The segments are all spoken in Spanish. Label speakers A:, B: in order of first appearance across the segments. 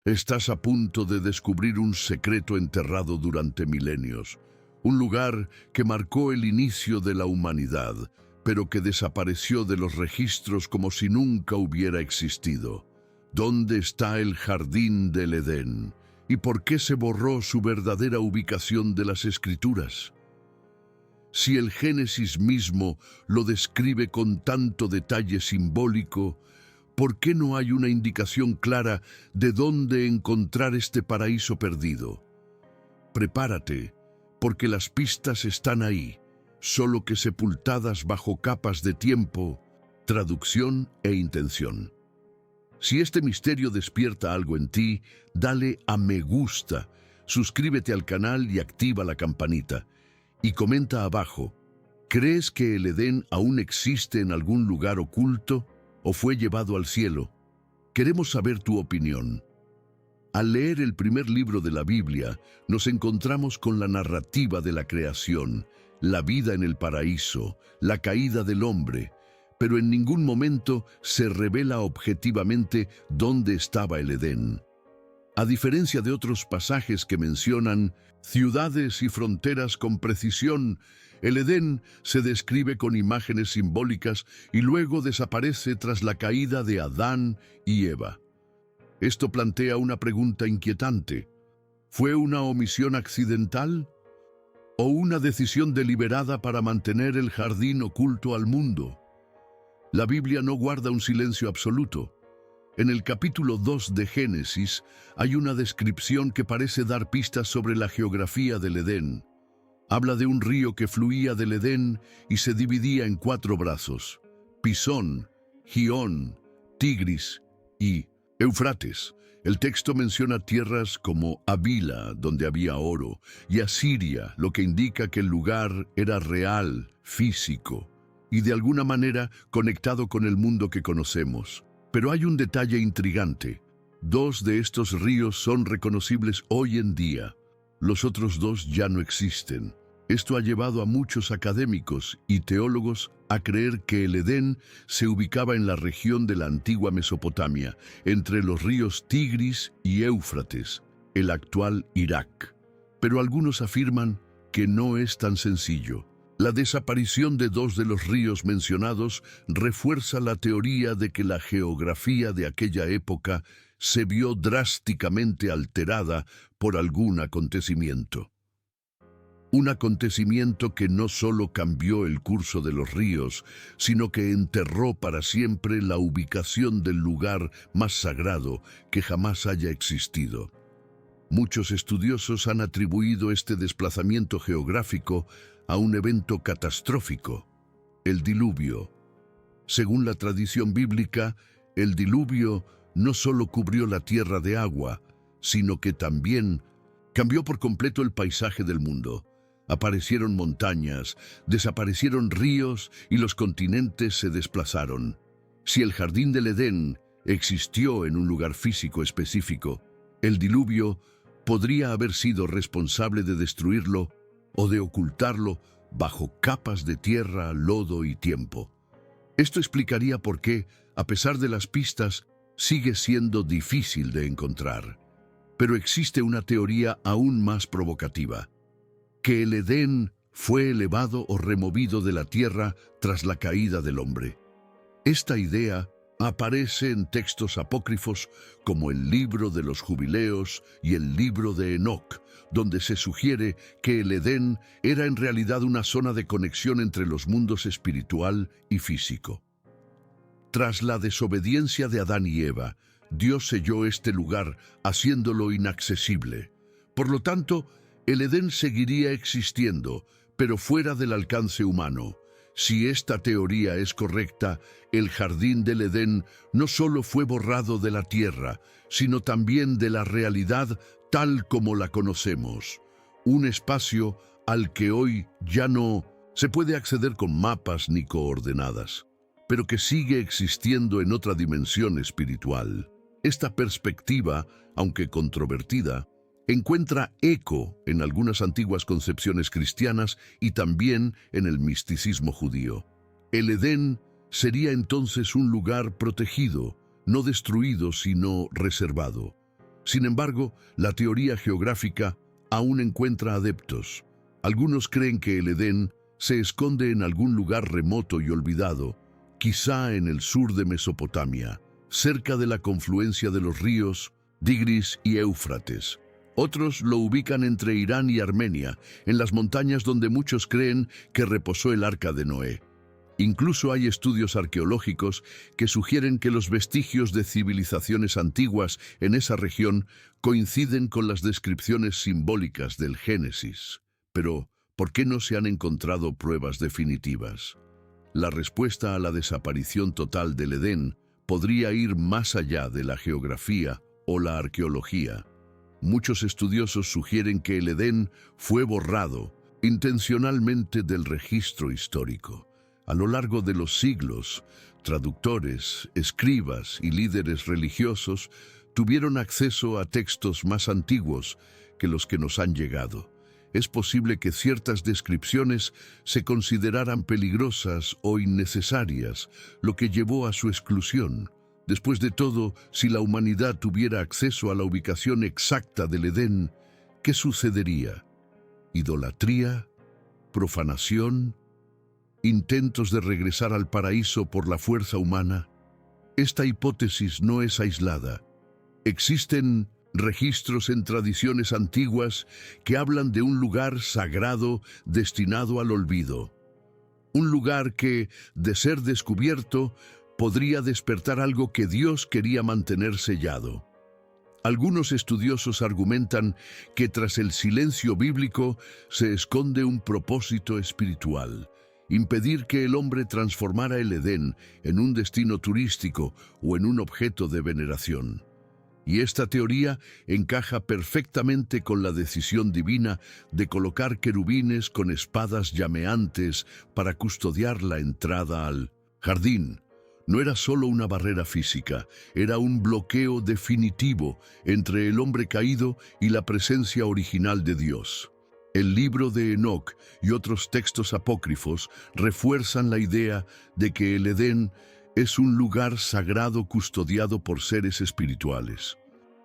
A: Estás a punto de descubrir un secreto enterrado durante milenios, un lugar que marcó el inicio de la humanidad, pero que desapareció de los registros como si nunca hubiera existido. ¿Dónde está el jardín del Edén? ¿Y por qué se borró su verdadera ubicación de las Escrituras? Si el Génesis mismo lo describe con tanto detalle simbólico, ¿por qué no hay una indicación clara de dónde encontrar este paraíso perdido? Prepárate, porque las pistas están ahí, solo que sepultadas bajo capas de tiempo, traducción e intención. Si este misterio despierta algo en ti, dale a me gusta, suscríbete al canal y activa la campanita. Y comenta abajo, ¿crees que el Edén aún existe en algún lugar oculto o fue llevado al cielo? Queremos saber tu opinión. Al leer el primer libro de la Biblia, nos encontramos con la narrativa de la creación, la vida en el paraíso, la caída del hombre, pero en ningún momento se revela objetivamente dónde estaba el Edén. A diferencia de otros pasajes que mencionan ciudades y fronteras con precisión, el Edén se describe con imágenes simbólicas y luego desaparece tras la caída de Adán y Eva. Esto plantea una pregunta inquietante. ¿Fue una omisión accidental o una decisión deliberada para mantener el jardín oculto al mundo? La Biblia no guarda un silencio absoluto. En el capítulo 2 de Génesis hay una descripción que parece dar pistas sobre la geografía del Edén. Habla de un río que fluía del Edén y se dividía en 4 brazos: Pisón, Gihón, Tigris y Éufrates. El texto menciona tierras como Havila, donde había oro, y Asiria, lo que indica que el lugar era real, físico, y de alguna manera conectado con el mundo que conocemos. Pero hay un detalle intrigante. 2 de estos ríos son reconocibles hoy en día. Los otros 2 ya no existen. Esto ha llevado a muchos académicos y teólogos a creer que el Edén se ubicaba en la región de la antigua Mesopotamia, entre los ríos Tigris y Éufrates, el actual Irak. Pero algunos afirman que no es tan sencillo. La desaparición de 2 de los ríos mencionados refuerza la teoría de que la geografía de aquella época se vio drásticamente alterada por algún acontecimiento. Un acontecimiento que no solo cambió el curso de los ríos, sino que enterró para siempre la ubicación del lugar más sagrado que jamás haya existido. Muchos estudiosos han atribuido este desplazamiento geográfico a un evento catastrófico, el diluvio. Según la tradición bíblica, el diluvio no solo cubrió la tierra de agua, sino que también cambió por completo el paisaje del mundo. Aparecieron montañas, desaparecieron ríos y los continentes se desplazaron. Si el jardín del Edén existió en un lugar físico específico, el diluvio podría haber sido responsable de destruirlo o de ocultarlo bajo capas de tierra, lodo y tiempo. Esto explicaría por qué, a pesar de las pistas, sigue siendo difícil de encontrar. Pero existe una teoría aún más provocativa: que el Edén fue elevado o removido de la tierra tras la caída del hombre. Esta idea aparece en textos apócrifos como el Libro de los Jubileos y el Libro de Enoc, donde se sugiere que el Edén era en realidad una zona de conexión entre los mundos espiritual y físico. Tras la desobediencia de Adán y Eva, Dios selló este lugar, haciéndolo inaccesible. Por lo tanto, el Edén seguiría existiendo, pero fuera del alcance humano. Si esta teoría es correcta, el jardín del Edén no solo fue borrado de la tierra, sino también de la realidad tal como la conocemos. Un espacio al que hoy ya no se puede acceder con mapas ni coordenadas, pero que sigue existiendo en otra dimensión espiritual. Esta perspectiva, aunque controvertida, encuentra eco en algunas antiguas concepciones cristianas y también en el misticismo judío. El Edén sería entonces un lugar protegido, no destruido, sino reservado. Sin embargo, la teoría geográfica aún encuentra adeptos. Algunos creen que el Edén se esconde en algún lugar remoto y olvidado, quizá en el sur de Mesopotamia, cerca de la confluencia de los ríos Tigris y Éufrates. Otros lo ubican entre Irán y Armenia, en las montañas donde muchos creen que reposó el arca de Noé. Incluso hay estudios arqueológicos que sugieren que los vestigios de civilizaciones antiguas en esa región coinciden con las descripciones simbólicas del Génesis. Pero, ¿por qué no se han encontrado pruebas definitivas? La respuesta a la desaparición total del Edén podría ir más allá de la geografía o la arqueología. Muchos estudiosos sugieren que el Edén fue borrado intencionalmente del registro histórico. A lo largo de los siglos, traductores, escribas y líderes religiosos tuvieron acceso a textos más antiguos que los que nos han llegado. Es posible que ciertas descripciones se consideraran peligrosas o innecesarias, lo que llevó a su exclusión. Después de todo, si la humanidad tuviera acceso a la ubicación exacta del Edén, ¿qué sucedería? ¿Idolatría? ¿Profanación? ¿Intentos de regresar al paraíso por la fuerza humana? Esta hipótesis no es aislada. Existen registros en tradiciones antiguas que hablan de un lugar sagrado destinado al olvido. Un lugar que, de ser descubierto, podría despertar algo que Dios quería mantener sellado. Algunos estudiosos argumentan que tras el silencio bíblico se esconde un propósito espiritual: impedir que el hombre transformara el Edén en un destino turístico o en un objeto de veneración. Y esta teoría encaja perfectamente con la decisión divina de colocar querubines con espadas llameantes para custodiar la entrada al jardín. No era solo una barrera física, era un bloqueo definitivo entre el hombre caído y la presencia original de Dios. El libro de Enoc y otros textos apócrifos refuerzan la idea de que el Edén es un lugar sagrado custodiado por seres espirituales.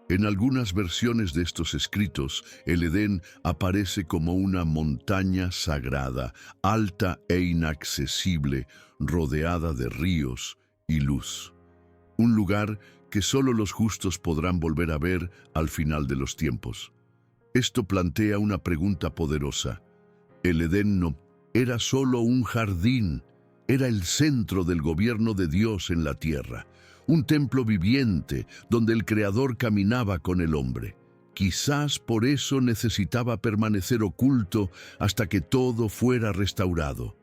A: En algunas versiones de estos escritos, el Edén aparece como una montaña sagrada, alta e inaccesible, rodeada de ríos y luz. Un lugar que solo los justos podrán volver a ver al final de los tiempos. Esto plantea una pregunta poderosa. El Edén no era solo un jardín, era el centro del gobierno de Dios en la tierra, un templo viviente donde el Creador caminaba con el hombre. Quizás por eso necesitaba permanecer oculto hasta que todo fuera restaurado.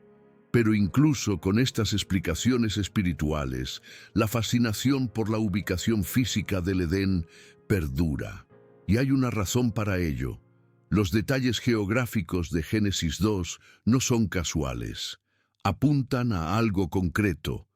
A: Pero incluso con estas explicaciones espirituales, la fascinación por la ubicación física del Edén perdura. Y hay una razón para ello. Los detalles geográficos de Génesis 2 no son casuales. Apuntan a algo concreto.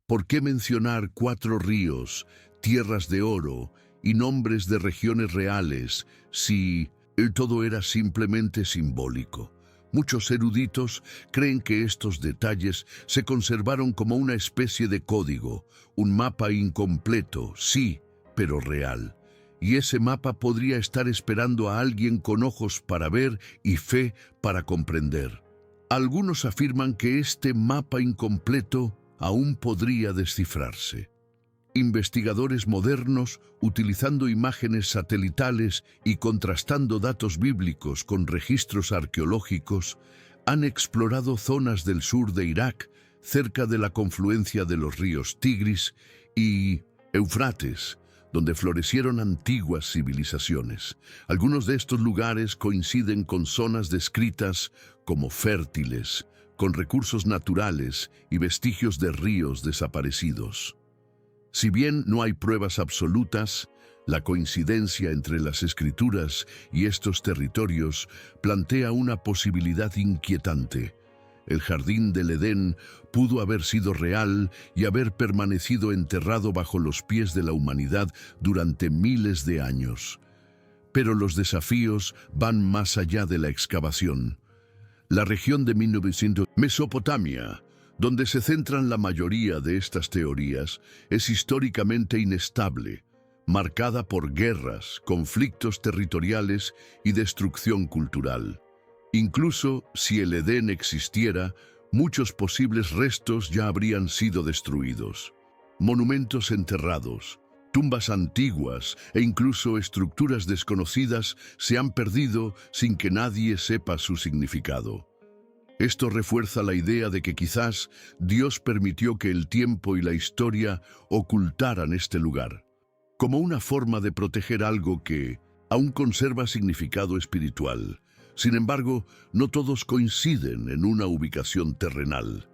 A: ¿Por qué mencionar 4 ríos, tierras de oro y nombres de regiones reales si todo era simplemente simbólico? Muchos eruditos creen que estos detalles se conservaron como una especie de código, un mapa incompleto, sí, pero real. Y ese mapa podría estar esperando a alguien con ojos para ver y fe para comprender. Algunos afirman que este mapa incompleto aún podría descifrarse. Investigadores modernos, utilizando imágenes satelitales y contrastando datos bíblicos con registros arqueológicos, han explorado zonas del sur de Irak, cerca de la confluencia de los ríos Tigris y Éufrates, donde florecieron antiguas civilizaciones. Algunos de estos lugares coinciden con zonas descritas como fértiles, con recursos naturales y vestigios de ríos desaparecidos. Si bien no hay pruebas absolutas, la coincidencia entre las escrituras y estos territorios plantea una posibilidad inquietante. El jardín del Edén pudo haber sido real y haber permanecido enterrado bajo los pies de la humanidad durante miles de años. Pero los desafíos van más allá de la excavación. La región de Mesopotamia, donde se centran la mayoría de estas teorías, es históricamente inestable. marcada por guerras, conflictos territoriales y destrucción cultural. Incluso si el Edén existiera, muchos posibles restos ya habrían sido destruidos. Monumentos enterrados, tumbas antiguas e incluso estructuras desconocidas se han perdido sin que nadie sepa su significado. Esto refuerza la idea de que quizás Dios permitió que el tiempo y la historia ocultaran este lugar, como una forma de proteger algo que aún conserva significado espiritual. Sin embargo, no todos coinciden en una ubicación terrenal.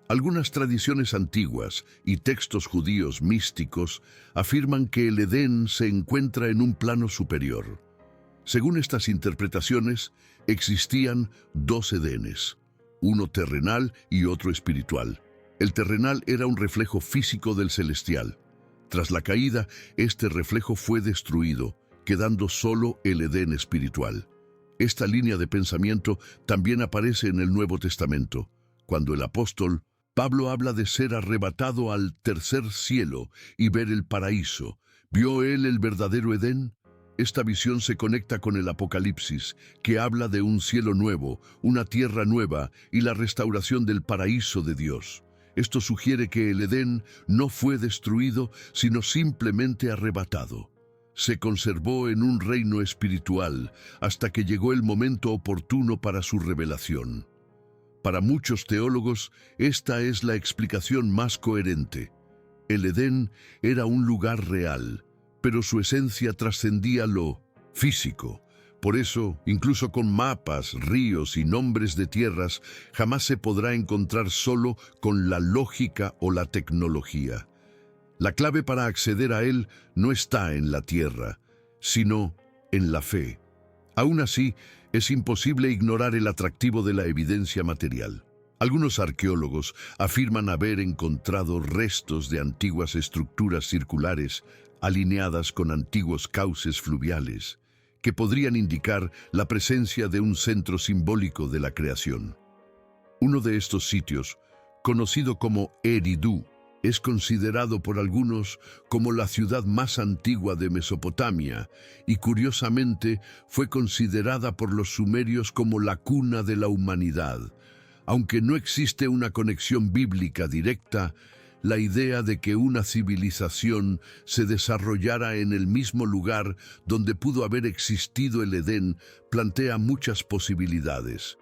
A: Algunas tradiciones antiguas y textos judíos místicos afirman que el Edén se encuentra en un plano superior. Según estas interpretaciones, existían dos Edenes, uno terrenal y otro espiritual. El terrenal era un reflejo físico del celestial. Tras la caída, este reflejo fue destruido, quedando solo el Edén espiritual. Esta línea de pensamiento también aparece en el Nuevo Testamento, cuando el apóstol Pablo habla de ser arrebatado al tercer cielo y ver el paraíso. ¿Vio él el verdadero Edén? Esta visión se conecta con el Apocalipsis, que habla de un cielo nuevo, una tierra nueva y la restauración del paraíso de Dios. Esto sugiere que el Edén no fue destruido, sino simplemente arrebatado. Se conservó en un reino espiritual hasta que llegó el momento oportuno para su revelación. Para muchos teólogos, esta es la explicación más coherente. El Edén era un lugar real, pero su esencia trascendía lo físico. Por eso, incluso con mapas, ríos y nombres de tierras, jamás se podrá encontrar solo con la lógica o la tecnología. La clave para acceder a él no está en la tierra, sino en la fe. Aún así, es imposible ignorar el atractivo de la evidencia material. Algunos arqueólogos afirman haber encontrado restos de antiguas estructuras circulares alineadas con antiguos cauces fluviales, que podrían indicar la presencia de un centro simbólico de la creación. Uno de estos sitios, conocido como Eridu, es considerado por algunos como la ciudad más antigua de Mesopotamia y curiosamente fue considerada por los sumerios como la cuna de la humanidad. Aunque no existe una conexión bíblica directa, la idea de que una civilización se desarrollara en el mismo lugar donde pudo haber existido el Edén plantea muchas posibilidades.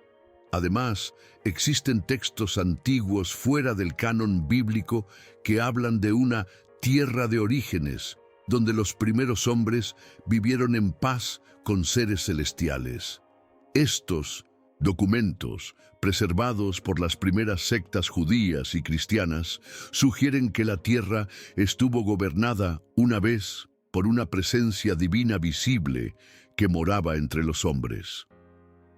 A: Además, existen textos antiguos fuera del canon bíblico que hablan de una tierra de orígenes, donde los primeros hombres vivieron en paz con seres celestiales. Estos documentos, preservados por las primeras sectas judías y cristianas, sugieren que la tierra estuvo gobernada una vez por una presencia divina visible que moraba entre los hombres.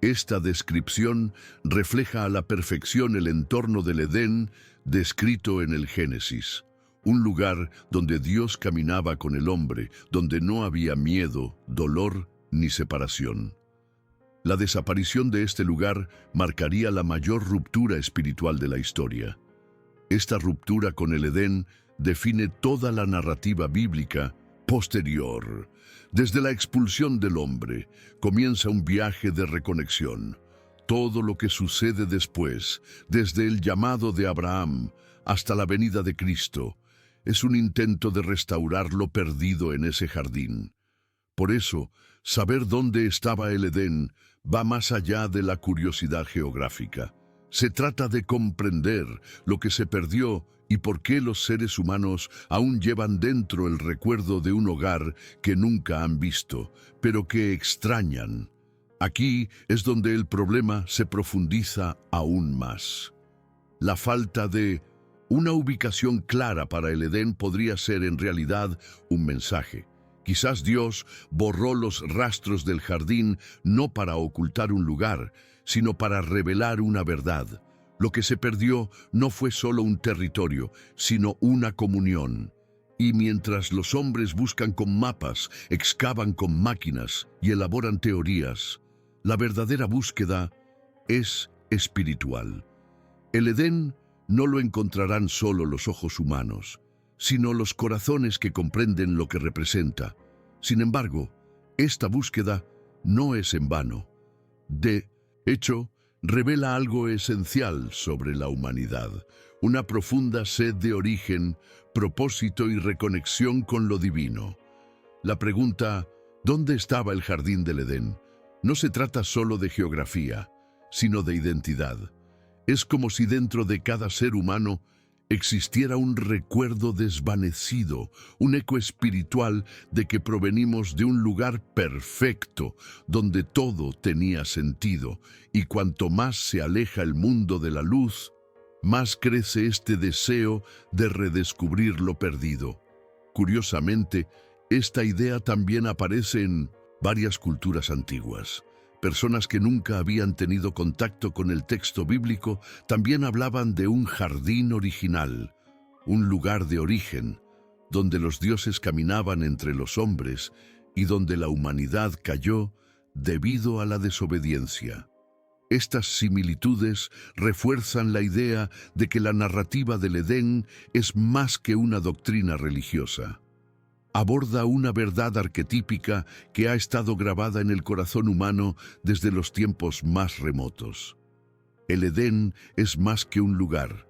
A: Esta descripción refleja a la perfección el entorno del Edén descrito en el Génesis, un lugar donde Dios caminaba con el hombre, donde no había miedo, dolor ni separación. La desaparición de este lugar marcaría la mayor ruptura espiritual de la historia. Esta ruptura con el Edén define toda la narrativa bíblica posterior. Desde la expulsión del hombre, comienza un viaje de reconexión. Todo lo que sucede después, desde el llamado de Abraham hasta la venida de Cristo, es un intento de restaurar lo perdido en ese jardín. Por eso, saber dónde estaba el Edén va más allá de la curiosidad geográfica. Se trata de comprender lo que se perdió y por qué los seres humanos aún llevan dentro el recuerdo de un hogar que nunca han visto, pero que extrañan. Aquí es donde el problema se profundiza aún más. La falta de una ubicación clara para el Edén podría ser en realidad un mensaje. Quizás Dios borró los rastros del jardín no para ocultar un lugar, sino para revelar una verdad. Lo que se perdió no fue solo un territorio, sino una comunión. Y mientras los hombres buscan con mapas, excavan con máquinas y elaboran teorías, la verdadera búsqueda es espiritual. El Edén no lo encontrarán solo los ojos humanos, sino los corazones que comprenden lo que representa. Sin embargo, esta búsqueda no es en vano. De hecho, revela algo esencial sobre la humanidad, una profunda sed de origen, propósito y reconexión con lo divino. La pregunta, ¿dónde estaba el jardín del Edén?, no se trata solo de geografía, sino de identidad. Es como si dentro de cada ser humano existiera un recuerdo desvanecido, un eco espiritual de que provenimos de un lugar perfecto, donde todo tenía sentido, y cuanto más se aleja el mundo de la luz, más crece este deseo de redescubrir lo perdido. Curiosamente, esta idea también aparece en varias culturas antiguas. Personas que nunca habían tenido contacto con el texto bíblico también hablaban de un jardín original, un lugar de origen, donde los dioses caminaban entre los hombres y donde la humanidad cayó debido a la desobediencia. Estas similitudes refuerzan la idea de que la narrativa del Edén es más que una doctrina religiosa. Aborda una verdad arquetípica que ha estado grabada en el corazón humano desde los tiempos más remotos. El Edén es más que un lugar,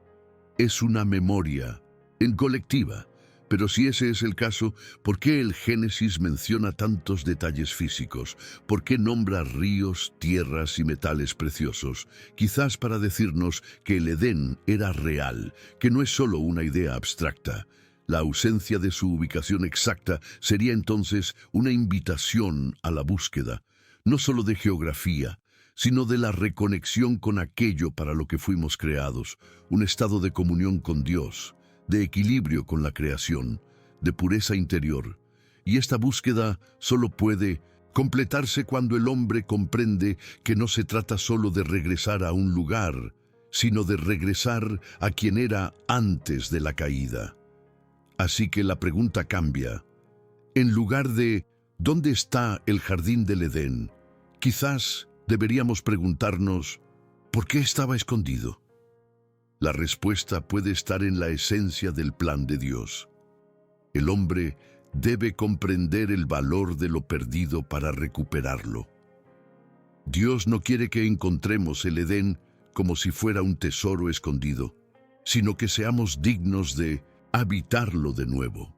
A: es una memoria, en colectiva. Pero si ese es el caso, ¿por qué el Génesis menciona tantos detalles físicos? ¿Por qué nombra ríos, tierras y metales preciosos? Quizás para decirnos que el Edén era real, que no es solo una idea abstracta. La ausencia de su ubicación exacta sería entonces una invitación a la búsqueda, no solo de geografía, sino de la reconexión con aquello para lo que fuimos creados, un estado de comunión con Dios, de equilibrio con la creación, de pureza interior. Y esta búsqueda solo puede completarse cuando el hombre comprende que no se trata solo de regresar a un lugar, sino de regresar a quien era antes de la caída. Así que la pregunta cambia. En lugar de ¿dónde está el jardín del Edén?, quizás deberíamos preguntarnos ¿por qué estaba escondido? La respuesta puede estar en la esencia del plan de Dios. El hombre debe comprender el valor de lo perdido para recuperarlo. Dios no quiere que encontremos el Edén como si fuera un tesoro escondido, sino que seamos dignos de habitarlo de nuevo.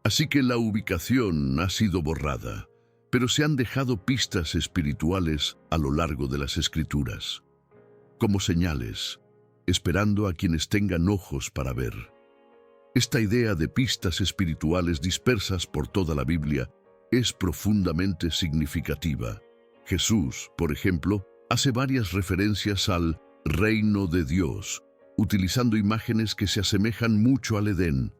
A: Así que la ubicación ha sido borrada, pero se han dejado pistas espirituales a lo largo de las Escrituras, como señales, esperando a quienes tengan ojos para ver. Esta idea de pistas espirituales dispersas por toda la Biblia es profundamente significativa. Jesús, por ejemplo, hace varias referencias al reino de Dios, utilizando imágenes que se asemejan mucho al Edén: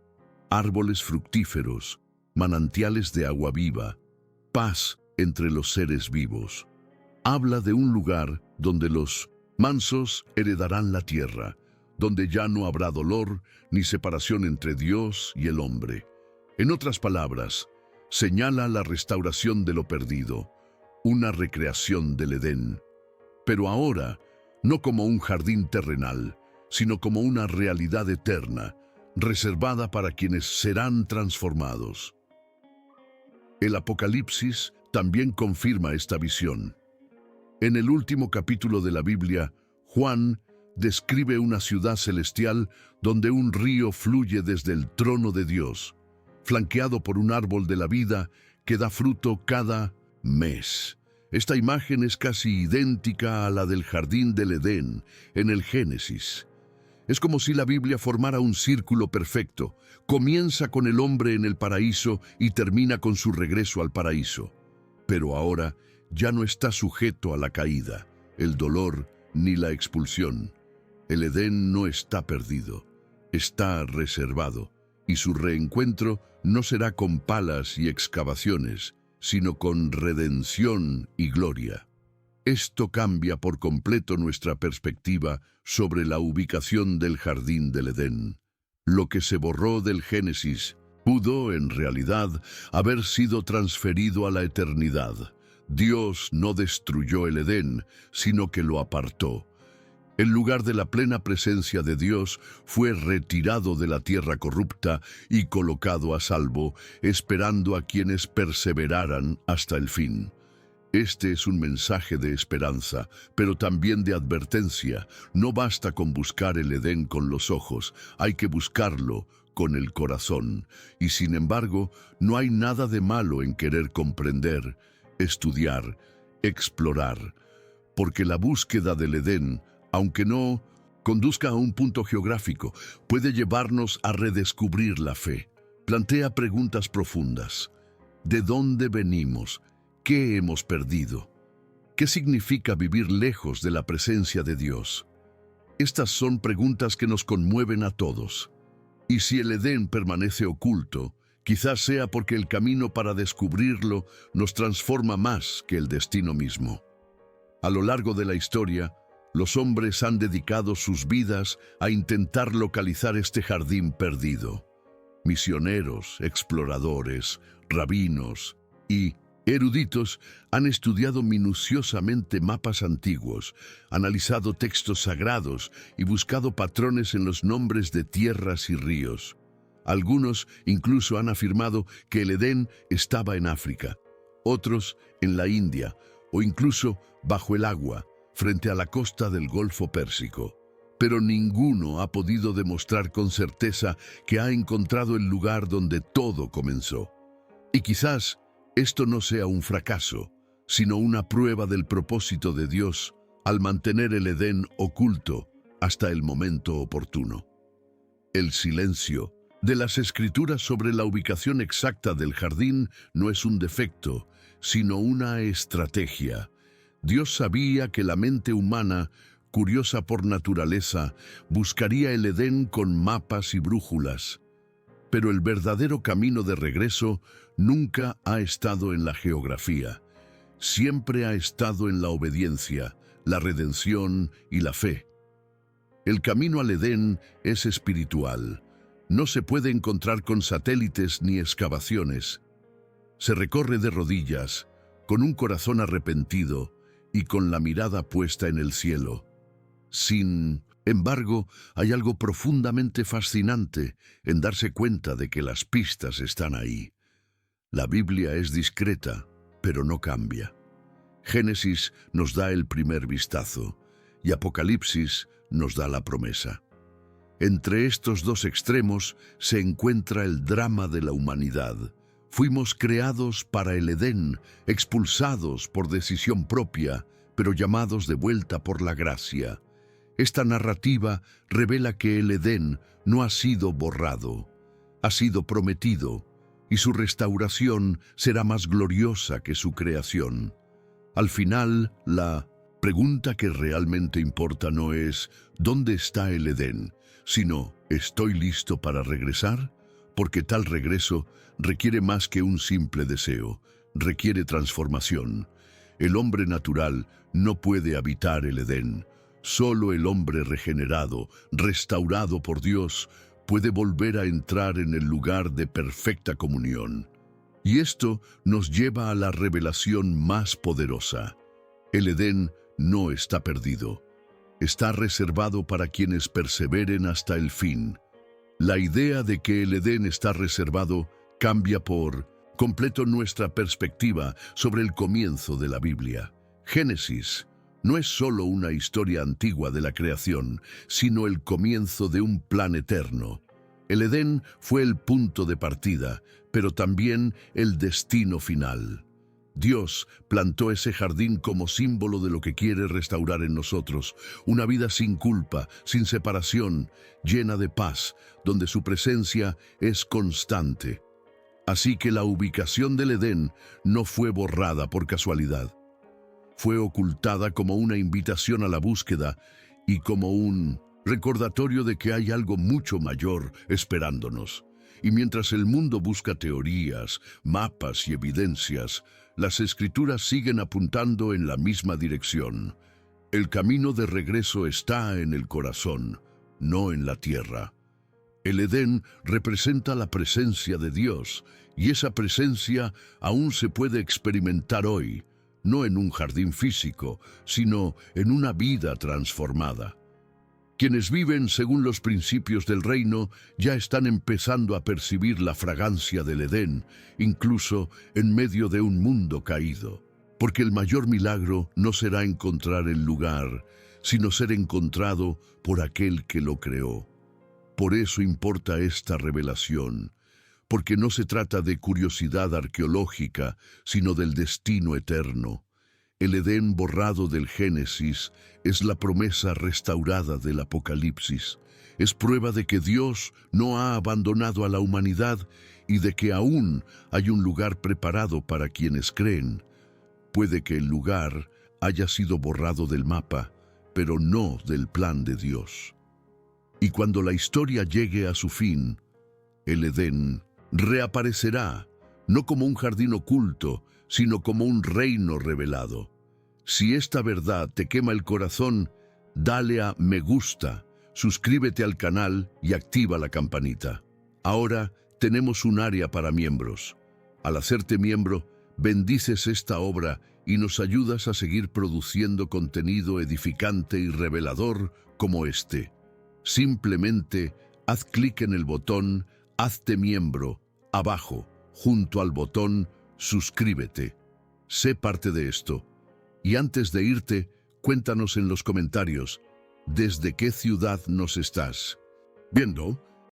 A: árboles fructíferos, manantiales de agua viva, paz entre los seres vivos. Habla de un lugar donde los mansos heredarán la tierra, donde ya no habrá dolor ni separación entre Dios y el hombre. En otras palabras, señala la restauración de lo perdido, una recreación del Edén. Pero ahora, no como un jardín terrenal, sino como una realidad eterna, reservada para quienes serán transformados. El Apocalipsis también confirma esta visión. En el último capítulo de la Biblia, Juan describe una ciudad celestial donde un río fluye desde el trono de Dios, flanqueado por un árbol de la vida que da fruto cada mes. Esta imagen es casi idéntica a la del jardín del Edén en el Génesis. Es como si la Biblia formara un círculo perfecto. Comienza con el hombre en el paraíso y termina con su regreso al paraíso. Pero ahora ya no está sujeto a la caída, el dolor ni la expulsión. El Edén no está perdido, está reservado, y su reencuentro no será con palas y excavaciones, sino con redención y gloria. Esto cambia por completo nuestra perspectiva sobre la ubicación del jardín del Edén. Lo que se borró del Génesis pudo, en realidad, haber sido transferido a la eternidad. Dios no destruyó el Edén, sino que lo apartó. El lugar de la plena presencia de Dios fue retirado de la tierra corrupta y colocado a salvo, esperando a quienes perseveraran hasta el fin. Este es un mensaje de esperanza, pero también de advertencia. No basta con buscar el Edén con los ojos, hay que buscarlo con el corazón. Y sin embargo, no hay nada de malo en querer comprender, estudiar, explorar, porque la búsqueda del Edén, aunque no conduzca a un punto geográfico, puede llevarnos a redescubrir la fe. Plantea preguntas profundas. ¿De dónde venimos? ¿Qué hemos perdido? ¿Qué significa vivir lejos de la presencia de Dios? Estas son preguntas que nos conmueven a todos. Y si el Edén permanece oculto, quizás sea porque el camino para descubrirlo nos transforma más que el destino mismo. A lo largo de la historia, los hombres han dedicado sus vidas a intentar localizar este jardín perdido. Misioneros, exploradores, rabinos y eruditos han estudiado minuciosamente mapas antiguos, analizado textos sagrados y buscado patrones en los nombres de tierras y ríos. Algunos incluso han afirmado que el Edén estaba en África, otros en la India o incluso bajo el agua, frente a la costa del Golfo Pérsico. Pero ninguno ha podido demostrar con certeza que ha encontrado el lugar donde todo comenzó. Y quizás esto no sea un fracaso, sino una prueba del propósito de Dios al mantener el Edén oculto hasta el momento oportuno. El silencio de las Escrituras sobre la ubicación exacta del jardín no es un defecto, sino una estrategia. Dios sabía que la mente humana, curiosa por naturaleza, buscaría el Edén con mapas y brújulas. Pero el verdadero camino de regreso nunca ha estado en la geografía. Siempre ha estado en la obediencia, la redención y la fe. El camino al Edén es espiritual. No se puede encontrar con satélites ni excavaciones. Se recorre de rodillas, con un corazón arrepentido y con la mirada puesta en el cielo. Sin embargo, hay algo profundamente fascinante en darse cuenta de que las pistas están ahí. La Biblia es discreta, pero no cambia. Génesis nos da el primer vistazo y Apocalipsis nos da la promesa. Entre estos dos extremos se encuentra el drama de la humanidad. Fuimos creados para el Edén, expulsados por decisión propia, pero llamados de vuelta por la gracia. Esta narrativa revela que el Edén no ha sido borrado, ha sido prometido, y su restauración será más gloriosa que su creación. Al final, la pregunta que realmente importa no es ¿dónde está el Edén?, sino ¿estoy listo para regresar? Porque tal regreso requiere más que un simple deseo, requiere transformación. El hombre natural no puede habitar el Edén. Solo el hombre regenerado, restaurado por Dios, puede volver a entrar en el lugar de perfecta comunión. Y esto nos lleva a la revelación más poderosa. El Edén no está perdido. Está reservado para quienes perseveren hasta el fin. La idea de que el Edén está reservado cambia por completo nuestra perspectiva sobre el comienzo de la Biblia. Génesis no es solo una historia antigua de la creación, sino el comienzo de un plan eterno. El Edén fue el punto de partida, pero también el destino final. Dios plantó ese jardín como símbolo de lo que quiere restaurar en nosotros, una vida sin culpa, sin separación, llena de paz, donde su presencia es constante. Así que la ubicación del Edén no fue borrada por casualidad. Fue ocultada como una invitación a la búsqueda y como un recordatorio de que hay algo mucho mayor esperándonos. Y mientras el mundo busca teorías, mapas y evidencias, las Escrituras siguen apuntando en la misma dirección. El camino de regreso está en el corazón, no en la tierra. El Edén representa la presencia de Dios, y esa presencia aún se puede experimentar hoy, no en un jardín físico, sino en una vida transformada. Quienes viven según los principios del reino ya están empezando a percibir la fragancia del Edén, incluso en medio de un mundo caído. Porque el mayor milagro no será encontrar el lugar, sino ser encontrado por aquel que lo creó. Por eso importa esta revelación, porque no se trata de curiosidad arqueológica, sino del destino eterno. El Edén borrado del Génesis es la promesa restaurada del Apocalipsis. Es prueba de que Dios no ha abandonado a la humanidad y de que aún hay un lugar preparado para quienes creen. Puede que el lugar haya sido borrado del mapa, pero no del plan de Dios. Y cuando la historia llegue a su fin, el Edén reaparecerá, no como un jardín oculto, sino como un reino revelado. Si esta verdad te quema el corazón, dale a me gusta, suscríbete al canal y activa la campanita. Ahora tenemos un área para miembros. Al hacerte miembro, bendices esta obra y nos ayudas a seguir produciendo contenido edificante y revelador como este. Simplemente haz clic en el botón Hazte miembro abajo, junto al botón Suscríbete. Sé parte de esto. Y antes de irte, cuéntanos en los comentarios, ¿desde qué ciudad nos estás viendo?